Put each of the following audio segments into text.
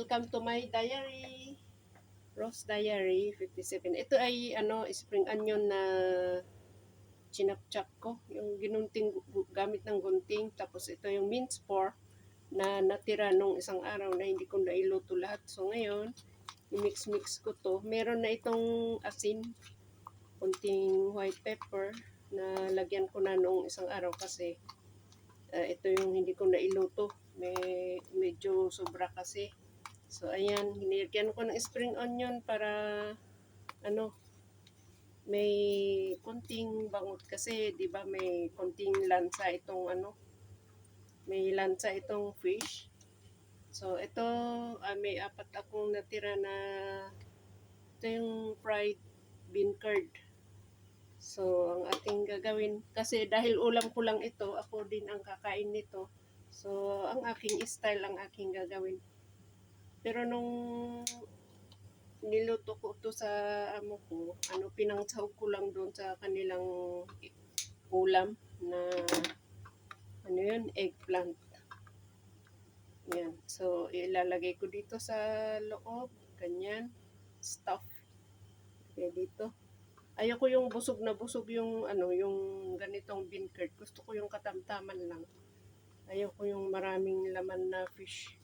Welcome to my diary. Rose Diary 57. Ito ay spring onion na chinapchap ko. Yung ginunting gamit ng gunting. Tapos ito yung minced pork na natira nung isang araw na hindi ko nailuto lahat. So ngayon, i-mix-mix ko to. Meron na itong asin, kunting white pepper na lagyan ko na noong isang araw kasi ito yung hindi ko nailuto. Medyo sobra kasi. So, ayan, hinilagyan ko ng spring onion para, may konting bangot kasi, di ba, may konting lansa itong, may lansa itong fish. So, ito, may 4 akong natira na, ito yung fried bean curd. So, ang ating gagawin, kasi dahil ulam ko lang ito, ako din ang kakain nito. So, ang aking style, ang aking gagawin. Pero nung niluto ko to sa amo ko, pinangsahog ko lang doon sa kanilang ulam na eggplant. Yan. So, ilalagay ko dito sa loob, ganyan, stuff. Okay, dito. Ayoko yung busog na busog yung yung ganitong bean curd. Gusto ko yung katamtaman lang. Ayoko yung maraming laman na fish.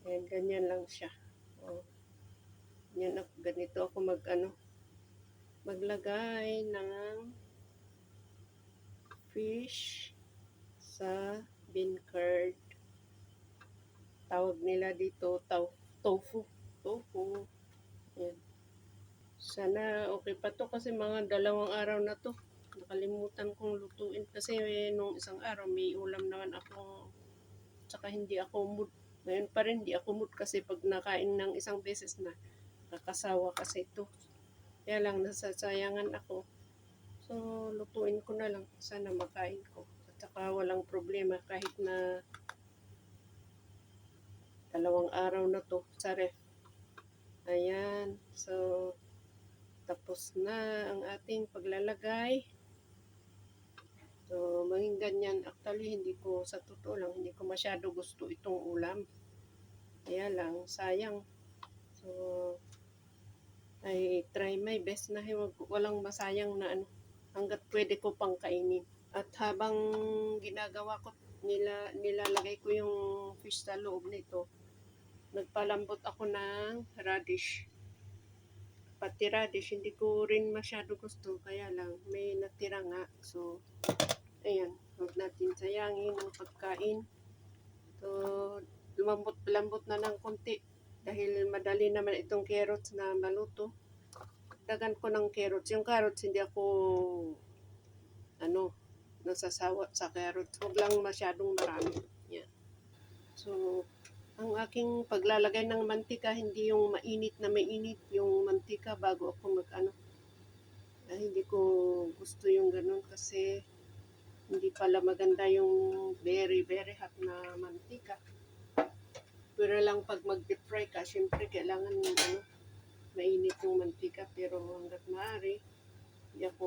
Ayan, ganyan lang siya. Oh. Yan, ganito ako maglagay ng fish sa bean curd. Tawag nila dito tofu. Tofu. Yan. Sana okay pa to kasi mga 2 araw na to. Nakalimutan kong lutuin kasi nung isang araw may ulam naman ako. Tsaka hindi ako mood. Ngayon pa rin hindi ako mood kasi pag nakain ng isang beses na kakasawa kasi ito. Kaya lang nasasayangan ako. So, lutuin ko na lang. Sana makain ko. At saka walang problema kahit na 2 araw na to sa ref. Ayan. So, tapos na ang ating paglalagay. So, maging ganyan. Actually, sa totoo lang, hindi ko masyado gusto itong ulam. Kaya lang, sayang. So, I try my best na walang masayang na hanggat pwede ko pang kainin. At habang ginagawa ko, nilalagay ko yung fish sa loob nito, nagpalambot ako ng radish. Pati radish, hindi ko rin masyado gusto, kaya lang may natira nga. So, ayan, huwag natin sayangin ang pagkain. So, lumambot-lambot na ng konti dahil madali naman itong carrots na maluto. Dagan ko ng carrots. Yung carrots, hindi ako nasasawa sa carrots. Huwag lang masyadong marami. Yan. So, ang aking paglalagay ng mantika, hindi yung mainit na mainit yung mantika bago ako hindi ko gusto yung ganun kasi hindi pala maganda yung very, very hot na mantika. Pero lang pag mag-deep fry ka, syempre kailangan mainit yung mantika. Pero hanggat maaari, hindi ako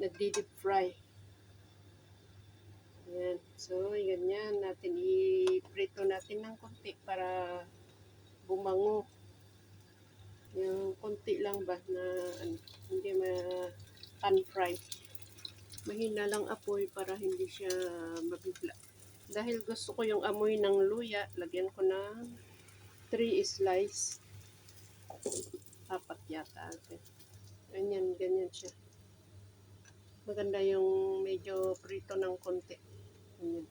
nagdi-deep fry. Ayan. So, ganyan natin. I-prito natin ng konti para bumango. Yung konti lang ba na hindi pan-fry. Mahina lang apoy para hindi siya mabigla. Dahil gusto ko yung amoy ng luya, lagyan ko ng 3 slice. 4 yata. Ganyan siya. Maganda yung medyo prito ng konti. Ganyan.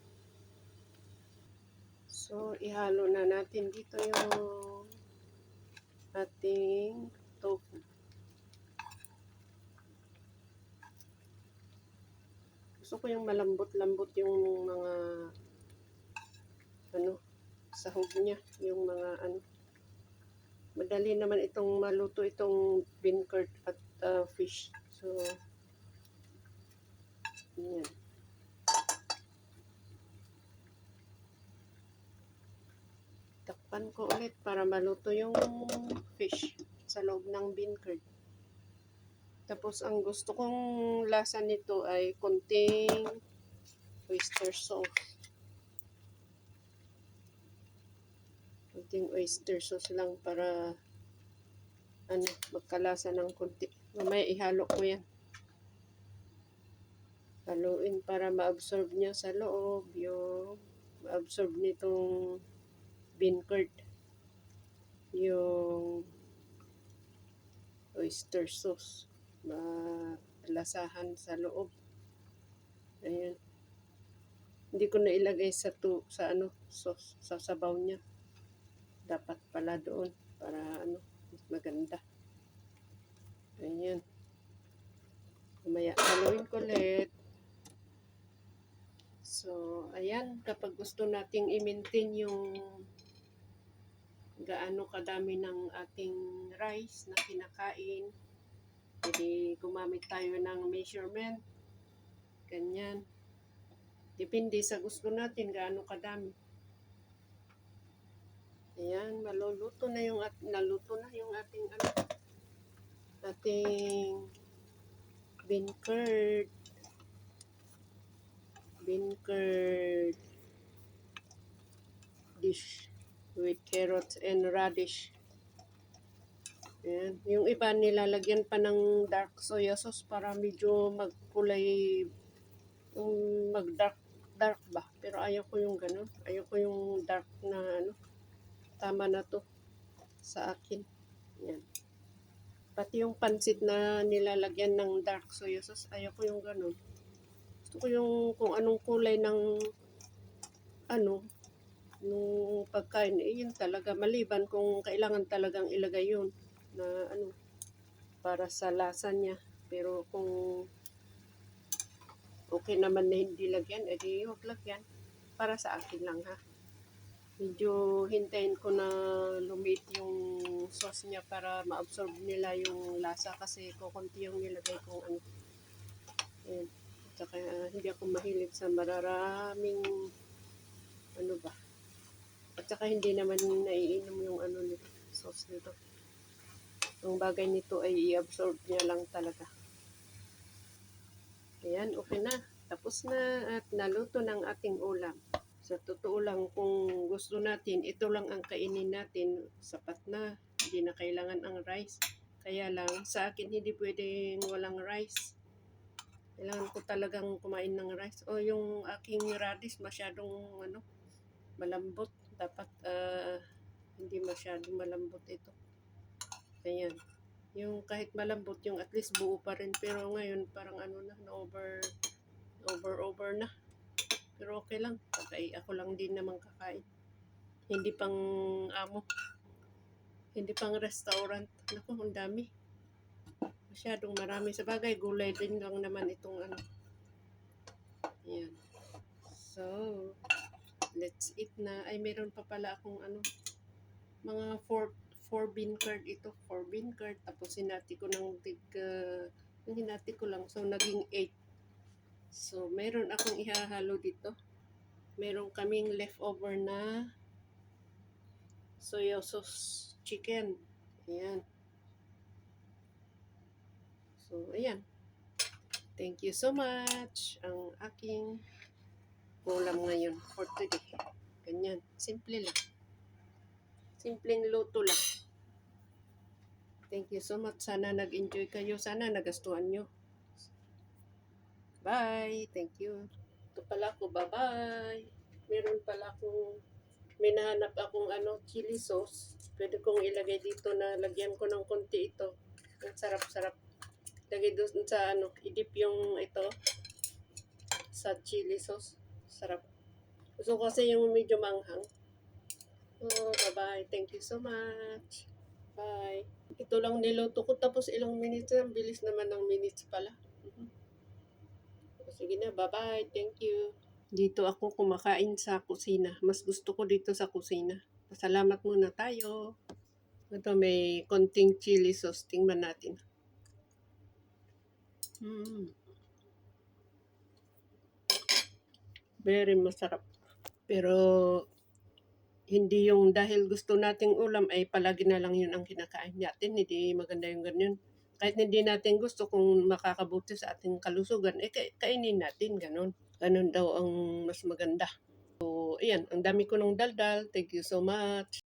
So, ihalo na natin dito yung ating tofu. Gusto ko yung malambot-lambot yung mga sahog niya, yung mga madali naman itong maluto itong bean curd at fish. So, yan. Takpan ko ulit para maluto yung fish sa loob ng bean curd. Tapos, ang gusto kong lasa nito ay konting oyster sauce. Kunting oyster sauce lang para magkalasa ng kunti. Mamaya ihalo ko yan. Haluin para ma-absorb niya sa loob yung ma-absorb nitong bean curd yung oyster sauce, malasahan sa loob. Ayan. Hindi ko na ilagay sa sauce sa sabaw niya. Dapat pala doon para mas maganda. Ayan. Mamaya haluin ko ulit. So, ayan, kapag gusto nating i-maintain yung gaano kadami ng ating rice na kinakain, pwede gumamit tayo ng measurement. Ganyan. Depende sa gusto natin gaano kadami. Ayan, naluto na yung ating ating bean curd. Bean curd dish with carrots and radish. Ayan. Yung iba nilalagyan pa ng dark soy sauce para medyo magkulay, mag-dark ba. Pero ayaw ko yung ganun. Ayaw ko yung dark na tama na to sa akin. Ayan. Pati yung pansit na nilalagyan ng dark soy sauce, ayaw ko yung ganun. Gusto ko yung kung anong kulay ng nung pagkain, yun talaga. Maliban kung kailangan talagang ilagay yun na para sa lasa niya. Pero kung okay naman na hindi lagyan, edi huwag lagyan. Para sa akin lang ha. Medyo hintayin ko na lumit yung sauce niya para ma-absorb nila yung lasa kasi kukunti yung nilagay kong Ayan. Tsaka hindi ako mahilig sa mararaming At saka hindi naman naiinom yung nito, sauce nito. Ang bagay nito ay i-absorb niya lang talaga. Ayan, okay na. Tapos na at naluto ng ating ulam. Sa totoo lang, kung gusto natin, ito lang ang kainin natin, sapat na. Hindi na kailangan ang rice. Kaya lang, sa akin hindi pwedeng walang rice. Kailangan ko talagang kumain ng rice. O yung aking radish masyadong malambot. Dapat hindi masyadong malambot ito. Ayan. Yung kahit malambot, yung at least buo pa rin. Pero ngayon, parang over na. Pero okay lang. Ako lang din naman kakain. Hindi pang hindi pang restaurant. Naku, ang dami. Masyadong marami. Sa bagay, gulay din lang naman itong Ayan. So, let's eat na. Ay, meron pa pala akong mga 4 bean curd ito. 4 bean curd. Tapos hinati ko ng hinati ko lang. So, naging 8. So, meron akong ihahalo dito. Meron kaming leftover na soy sauce chicken. Ayan. So, ayan. Thank you so much. Ang aking ulam ngayon for today. Ganyan. Simple lang. Simpleng luto lang. Thank you so much. Sana nag-enjoy kayo. Sana nagastuhan nyo. Bye. Thank you. Ito pala ako. Bye-bye. Meron pala akong minahanap akong chili sauce. Pwede kong ilagay dito na lagyan ko ng konti ito. Ang sarap-sarap. Lagay doon sa idip yung ito sa chili sauce. Sarap. Gusto ko kasi yung medyo manghang. Oh, bye-bye. Thank you so much. Bye. Ito lang niluto ko tapos ilang minutes na. Bilis naman ng minutes pala. Sige na, bye-bye. Thank you. Dito ako kumakain sa kusina. Mas gusto ko dito sa kusina. Pasalamat muna tayo. Ito may konting chili sauce. Tingnan natin. Very masarap. Pero hindi yung dahil gusto nating ulam ay palagi na lang yun ang kinakain natin. Hindi maganda yung ganyan. Kahit hindi natin gusto, kung makakabuti sa ating kalusugan, kainin natin, ganon. Ganon daw ang mas maganda. So, ayan, ang dami ko ng daldal. Thank you so much.